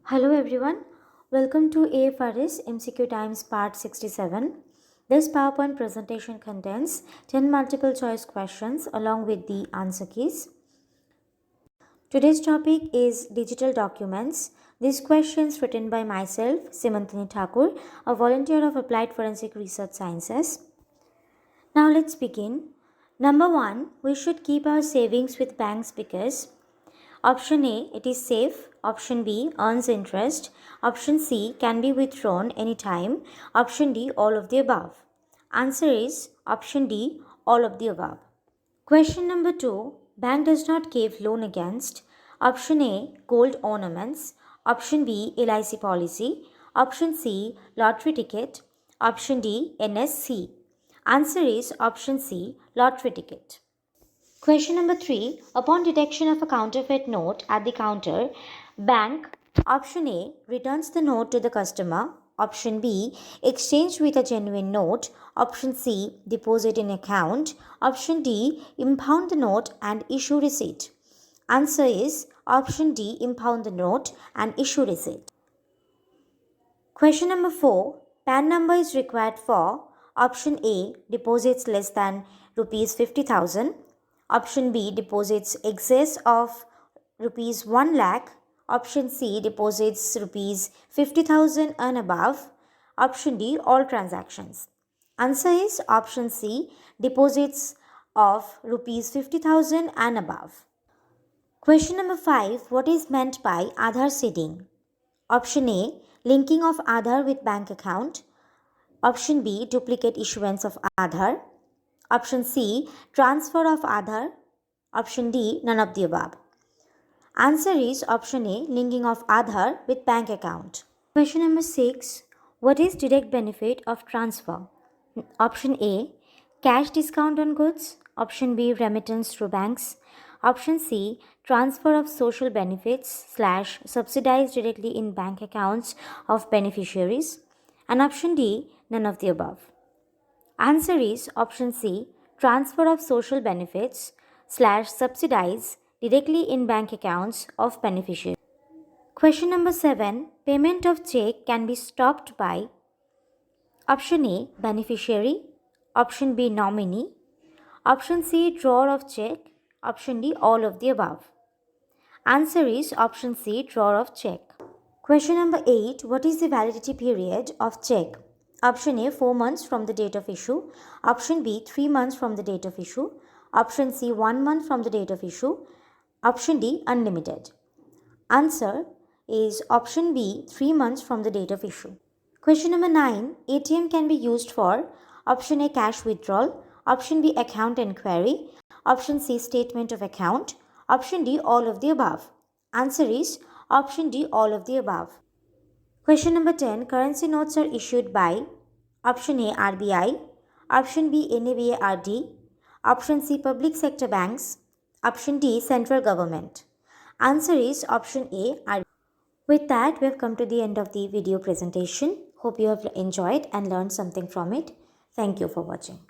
Hello everyone, welcome to AFRS MCQ Times Part 67. This PowerPoint presentation contains 10 multiple choice questions along with the answer keys. Today's topic is digital documents. These questions written by myself, Simantini Thakur, a volunteer of Applied Forensic Research Sciences. Now let's begin. Number 1, we should keep our savings with banks because Option A, it is safe. Option B, earns interest. Option C, can be withdrawn anytime. Option D, all of the above. Answer is Option D, all of the above. Question number 2, bank does not give loan against. Option A, gold ornaments. Option B, LIC policy. Option C, lottery ticket. Option D, NSC. Answer is Option C, lottery ticket. Question number 3. Upon detection of a counterfeit note at the counter, bank Option A returns the note to the customer. Option B exchange with a genuine note. Option C deposit in account. Option D impound the note and issue receipt. Answer is Option D impound the note and issue receipt. Question number 4. PAN number is required for Option A deposits less than rupees 50,000. Option B deposits excess of rupees 1 lakh. Option C deposits rupees 50,000 and above. Option D all transactions. Answer is Option C deposits of rupees 50,000 and above. Question number 5. What is meant by Aadhaar seeding? Option A linking of Aadhaar with bank account. Option B duplicate issuance of Aadhaar. Option C, transfer of Aadhaar. Option D, none of the above. Answer is Option A, linking of Aadhaar with bank account. Question number 6. What is direct benefit of transfer? Option A, cash discount on goods. Option B, remittance through banks. Option C, transfer of social benefits / subsidized directly in bank accounts of beneficiaries. And Option D, none of the above. Answer is Option C, transfer of social benefits / subsidize directly in bank accounts of beneficiaries. Question number 7. Payment of cheque can be stopped by Option A, beneficiary. Option B, nominee. Option C, drawer of cheque. Option D, all of the above. Answer is Option C, drawer of cheque. Question number 8. What is the validity period of cheque? Option A, 4 months from the date of issue. Option B, 3 months from the date of issue. Option C, 1 month from the date of issue. Option D, unlimited. Answer is Option B, 3 months from the date of issue. Question number 9. ATM can be used for Option A, cash withdrawal. Option B, account enquiry. Option C, statement of account. Option D, all of the above. Answer is Option D, all of the above. Question number 10. Currency notes are issued by Option A, RBI. Option B, NABARD. Option C, public sector banks. Option D, central government. Answer is Option A, RBI. With that, we have come to the end of the video presentation. Hope you have enjoyed and learned something from it. Thank you for watching.